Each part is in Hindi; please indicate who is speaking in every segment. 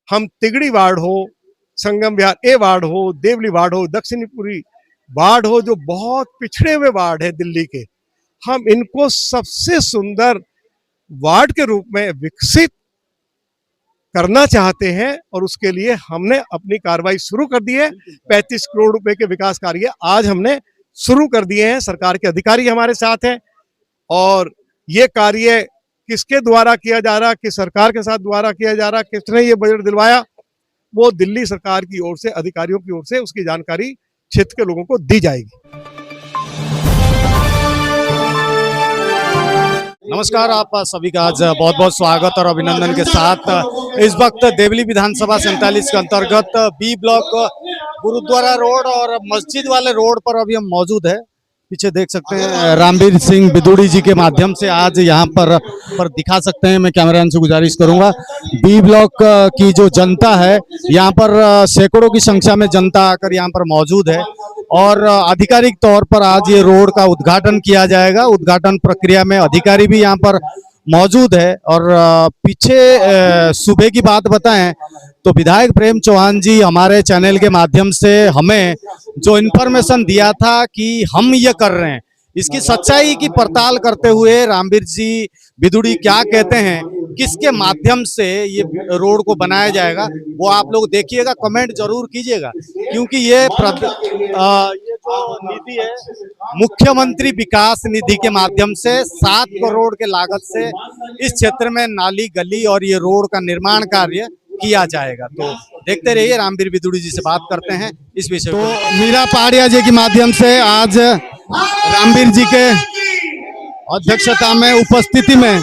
Speaker 1: हम तिगड़ी वार्ड हो, संगम विहार ए वार्ड हो, देवली वार्ड हो, दक्षिणीपुरी वार्ड हो, जो बहुत पिछड़े हुए वार्ड है दिल्ली के, हम इनको सबसे सुंदर वार्ड के रूप में विकसित करना चाहते हैं और उसके लिए हमने अपनी कार्रवाई शुरू कर दी है। 35 करोड़ रुपए के विकास कार्य आज हमने शुरू कर दिए हैं। सरकार के अधिकारी हमारे साथ हैं और ये कार्य किसके द्वारा किया जा रहा, किस सरकार के साथ द्वारा किया जा रहा, किसने ये बजट दिलवाया, वो दिल्ली सरकार की ओर से, अधिकारियों की ओर से उसकी जानकारी क्षेत्र के लोगों को दी जाएगी।
Speaker 2: नमस्कार, आप सभी का आज बहुत बहुत स्वागत और अभिनंदन के साथ इस वक्त देवली विधानसभा 47 के अंतर्गत बी ब्लॉक गुरुद्वारा रोड और मस्जिद वाले रोड पर अभी हम मौजूद है। पीछे देख सकते हैं रामवीर सिंह बिदुड़ी जी के माध्यम से आज यहाँ पर दिखा सकते हैं। मैं कैमरामैन से गुजारिश करूंगा, बी ब्लॉक की जो जनता है यहाँ पर सैकड़ों की संख्या में जनता आकर यहाँ पर मौजूद है और आधिकारिक तौर पर आज ये रोड का उद्घाटन किया जाएगा। उद्घाटन प्रक्रिया में अधिकारी भी यहाँ पर मौजूद है और पीछे सुबह की बात बताएं तो विधायक प्रेम चौहान जी हमारे चैनल के माध्यम से हमें जो इन्फॉर्मेशन दिया था कि हम ये कर रहे हैं, इसकी सच्चाई की पड़ताल करते हुए रामवीर जी बिदुड़ी क्या कहते हैं, किसके माध्यम से ये रोड को बनाया जाएगा, वो आप लोग देखिएगा, कमेंट जरूर कीजिएगा। क्योंकि ये जो निधि है मुख्यमंत्री विकास निधि के माध्यम से 7 करोड़ के लागत से इस क्षेत्र में नाली, गली और ये रोड का निर्माण कार्य किया जाएगा। तो देखते रहिए, रामवीर बिदुड़ी जी से बात करते हैं इस विषय को। मीरा पहाड़िया जी के माध्यम से आज रामवीर जी के अध्यक्षता में उपस्थिति में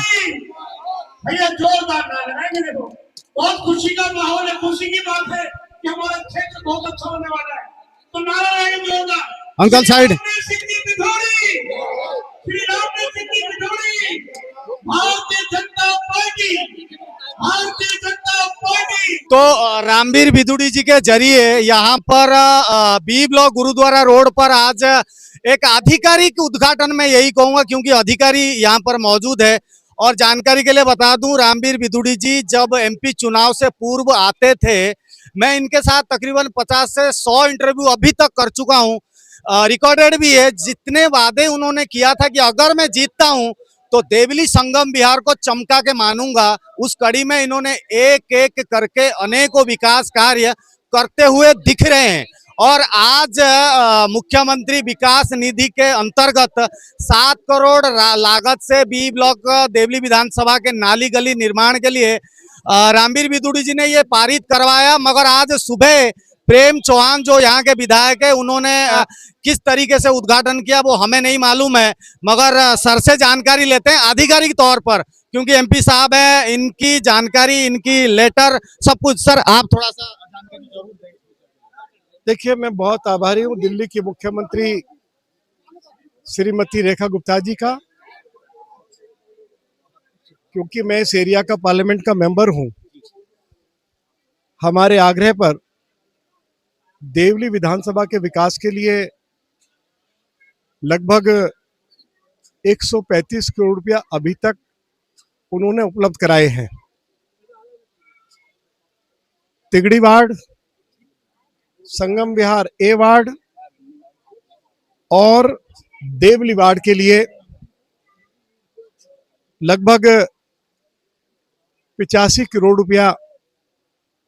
Speaker 3: भैया जोरदार नारे, बहुत खुशी का माहौल है। खुशी की बात है कि हमारा क्षेत्र बहुत अच्छा होने वाला है, तो नारा रहेगा जोरदार।
Speaker 2: Uncle side.
Speaker 3: Bharatiya Janata party, Bharatiya Janata party.
Speaker 2: तो रामवीर बिदुड़ी जी के जरिए यहाँ पर बी ब्लॉक गुरुद्वारा रोड पर आज एक आधिकारिक उद्घाटन में यही कहूंगा, क्योंकि अधिकारी यहाँ पर मौजूद है। और जानकारी के लिए बता दूं, रामवीर बिदुड़ी जी जब एमपी चुनाव से पूर्व आते थे, मैं इनके साथ तकरीबन 50 से 100 इंटरव्यू अभी तक कर चुका हूं, रिकॉर्डेड भी है। जितने वादे उन्होंने किया था कि अगर मैं जीतता हूं तो देवली संगम विहार को चमका के मानूंगा, उस कड़ी में इन्होंने एक एक करके अनेकों विकास कार्य करते हुए दिख रहे हैं। और आज मुख्यमंत्री विकास निधि के अंतर्गत 7 करोड़ लागत से बी ब्लॉक देवली विधानसभा के नाली गली निर्माण के लिए रामवीर बिदुड़ी जी ने ये पारित करवाया। मगर आज सुबह प्रेम चौहान जो यहाँ के विधायक है, उन्होंने किस तरीके से उद्घाटन किया वो हमें नहीं मालूम है, मगर सर से जानकारी लेते हैं आधिकारिक तौर पर, क्योंकि एमपी साहब है, इनकी जानकारी, इनकी लेटर सब कुछ। सर आप थोड़ा सा जानकारी जरूर दें।
Speaker 1: देखिए, मैं बहुत आभारी हूँ दिल्ली की मुख्यमंत्री श्रीमती रेखा गुप्ता जी का, क्योंकि मैं इस एरिया का पार्लियामेंट का मेंबर हूँ। हमारे आग्रह पर देवली विधानसभा के विकास के लिए लगभग 135 करोड़ रुपया अभी तक उन्होंने उपलब्ध कराए हैं। तिगड़ी वार्ड, संगम विहार ए वार्ड और देवली वार्ड के लिए लगभग 85 करोड़ रुपया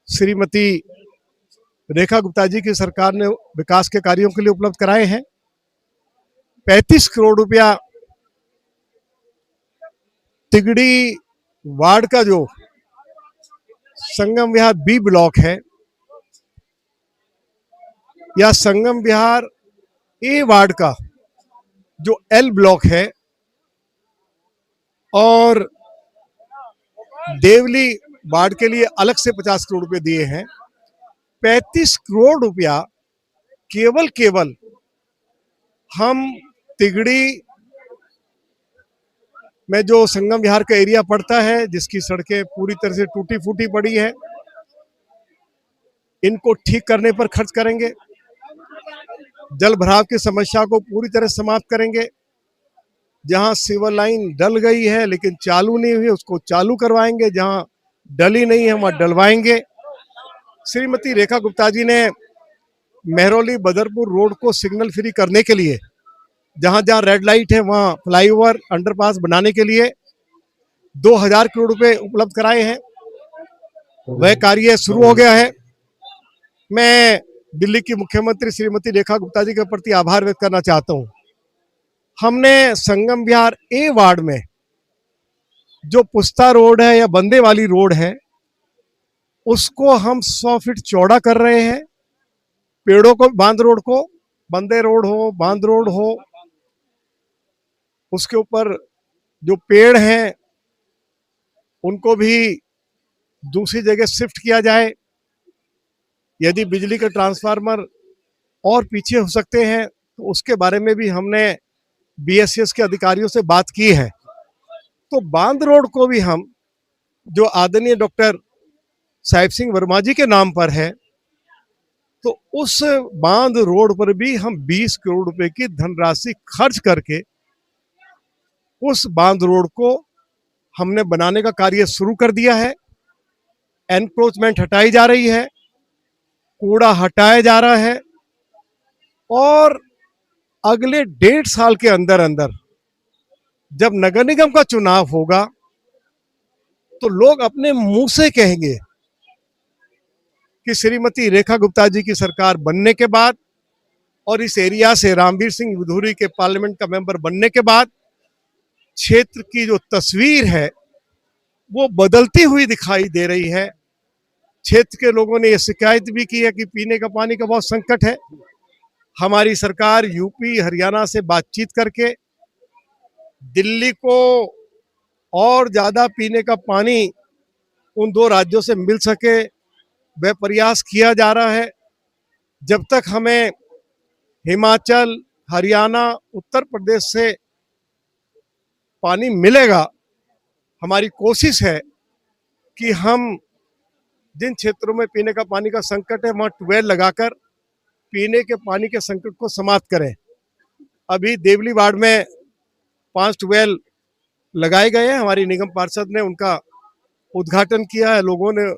Speaker 1: श्रीमती रेखा गुप्ता जी की सरकार ने विकास के कार्यों के लिए उपलब्ध कराए हैं। 35 करोड़ रुपया तिगड़ी वार्ड का जो संगम विहार बी ब्लॉक है या संगम विहार ए वार्ड का जो एल ब्लॉक है और देवली वार्ड के लिए अलग से 50 करोड़ रुपए दिए हैं। 35 करोड़ रुपया केवल हम तिगड़ी में जो संगम विहार का एरिया पड़ता है, जिसकी सड़कें पूरी तरह से टूटी फूटी पड़ी है, इनको ठीक करने पर खर्च करेंगे। जल भराव की समस्या को पूरी तरह समाप्त करेंगे। जहां सिवर लाइन डल गई है लेकिन चालू नहीं हुई, उसको चालू करवाएंगे। जहां डली नहीं है वहां डलवाएंगे। श्रीमती रेखा गुप्ता जी ने मेहरौली बदरपुर रोड को सिग्नल फ्री करने के लिए, जहां जहां रेड लाइट है वहां फ्लाईओवर अंडरपास बनाने के लिए 2000 करोड़ रुपए उपलब्ध कराए हैं। वह कार्य शुरू हो गया है। मैं दिल्ली की मुख्यमंत्री श्रीमती रेखा गुप्ता जी के प्रति आभार व्यक्त करना चाहता हूं। हमने संगम विहार ए वार्ड में जो पुस्ता रोड है या बंदे वाली रोड है, उसको हम 100 फीट चौड़ा कर रहे हैं। पेड़ों को, बांध रोड को, बंदे रोड हो, बांध रोड हो, उसके ऊपर जो पेड़ हैं उनको भी दूसरी जगह शिफ्ट किया जाए। यदि बिजली के ट्रांसफार्मर और पीछे हो सकते हैं तो उसके बारे में भी हमने बीएसएस के अधिकारियों से बात की है। तो बांध रोड को भी हम, जो आदरणीय डॉक्टर साहिब सिंह वर्मा जी के नाम पर है, तो उस बांध रोड पर भी हम 20 करोड़ रुपए की धनराशि खर्च करके उस बांध रोड को हमने बनाने का कार्य शुरू कर दिया है। एनक्रोचमेंट हटाई जा रही है, कूड़ा हटाया जा रहा है और अगले 1.5 साल के अंदर अंदर जब नगर निगम का चुनाव होगा तो लोग अपने मुंह से कहेंगे कि श्रीमती रेखा गुप्ता जी की सरकार बनने के बाद और इस एरिया से रामवीर सिंह विधूरी के पार्लियामेंट का मेंबर बनने के बाद क्षेत्र की जो तस्वीर है वो बदलती हुई दिखाई दे रही है। क्षेत्र के लोगों ने यह शिकायत भी की है कि पीने का पानी का बहुत संकट है। हमारी सरकार यूपी हरियाणा से बातचीत करके दिल्ली को और ज्यादा पीने का पानी उन 2 राज्यों से मिल सके वह प्रयास किया जा रहा है। जब तक हमें हिमाचल, हरियाणा, उत्तर प्रदेश से पानी मिलेगा, हमारी कोशिश है कि हम जिन क्षेत्रों में पीने का पानी का संकट है वहां ट्यूबवेल लगाकर पीने के पानी के संकट को समाप्त करें। अभी देवली वार्ड में 5 ट्यूबवेल लगाए गए हैं। हमारी निगम पार्षद ने उनका उद्घाटन किया है, लोगों ने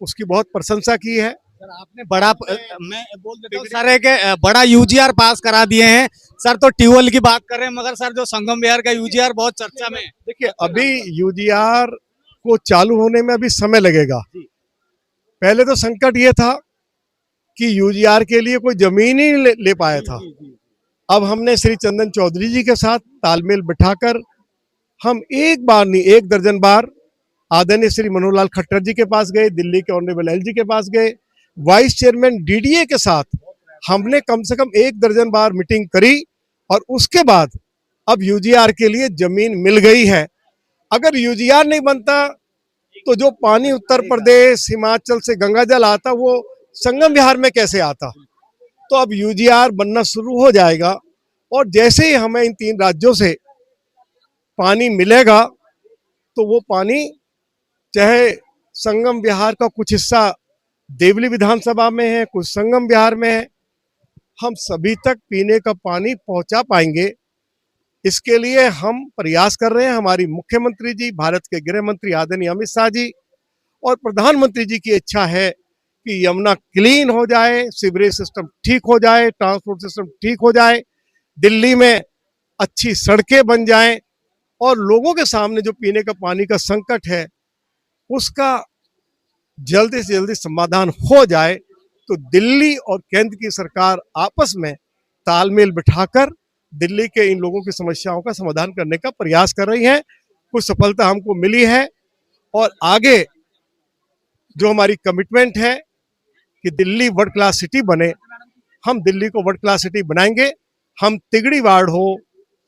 Speaker 1: उसकी बहुत प्रशंसा की है।
Speaker 2: सर आपने बड़ा, मैं बोल देता हूँ सर, एक बड़ा यूजीआर पास करा दिए हैं सर। तो ट्यूबवेल की बात कर रहे हैं, मगर सर जो संगम विहार का यूजीआर बहुत चर्चा में है।
Speaker 1: देखिए, अभी यूजीआर को चालू होने में अभी समय लगेगा। पहले तो संकट ये था कि यूजीआर के लिए कोई जमीन ही ले पाया था। अब हमने श्री चंदन चौधरी जी के साथ तालमेल बिठाकर हम एक बार नहीं 1 दर्जन बार आदरणीय श्री मनोहर लाल खट्टर जी के पास गए, दिल्ली के ऑनरेबल एल जी के पास गए, वाइस चेयरमैन डीडीए के साथ हमने कम से कम 1 दर्जन बार मीटिंग करी और उसके बाद अब यूजीआर के लिए जमीन मिल गई है। अगर यूजीआर नहीं बनता तो जो पानी उत्तर प्रदेश, हिमाचल से गंगा जल आता वो संगम विहार में कैसे आता। तो अब यूजीआर बनना शुरू हो जाएगा और जैसे ही हमें इन 3 राज्यों से पानी मिलेगा तो वो पानी, चाहे संगम विहार का कुछ हिस्सा देवली विधानसभा में है, कुछ संगम विहार में है, हम सभी तक पीने का पानी पहुंचा पाएंगे। इसके लिए हम प्रयास कर रहे हैं। हमारी मुख्यमंत्री जी, भारत के गृह मंत्री आदरणीय अमित शाह जी और प्रधानमंत्री जी की इच्छा है कि यमुना क्लीन हो जाए, सीवरेज सिस्टम ठीक हो जाए, ट्रांसपोर्ट सिस्टम ठीक हो जाए, दिल्ली में अच्छी सड़कें बन जाएं और लोगों के सामने जो पीने का पानी का संकट है उसका जल्दी से जल्दी समाधान हो जाए। तो दिल्ली और केंद्र की सरकार आपस में तालमेल बिठाकर दिल्ली के इन लोगों की समस्याओं का समाधान करने का प्रयास कर रही है। कुछ सफलता हमको मिली है और आगे जो हमारी कमिटमेंट है कि दिल्ली वर्ल्ड क्लास सिटी बने, हम दिल्ली को वर्ल्ड क्लास सिटी बनाएंगे। हम तिगड़ी वार्ड हो,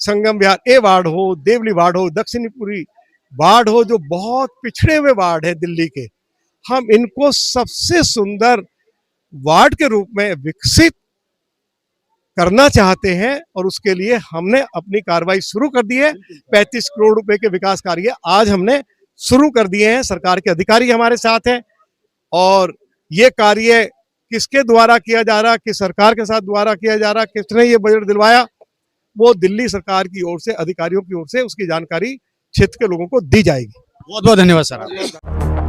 Speaker 1: संगम विहार ए वार्ड हो, देवली वार्ड हो, दक्षिणपुरी वार्ड हो, जो बहुत पिछड़े हुए वार्ड है दिल्ली के, हम इनको सबसे सुंदर वार्ड के रूप में विकसित करना चाहते हैं और उसके लिए हमने अपनी कार्रवाई शुरू कर दी है। 35 करोड़ रुपए के विकास कार्य आज हमने शुरू कर दिए हैं। सरकार के अधिकारी हमारे साथ हैं और ये कार्य किसके द्वारा किया जा रहा, किस सरकार के साथ द्वारा किया जा रहा, किसने ये बजट दिलवाया, वो दिल्ली सरकार की ओर से, अधिकारियों की ओर से उसकी जानकारी क्षेत्र के लोगों को दी जाएगी।
Speaker 2: बहुत बहुत धन्यवाद सर।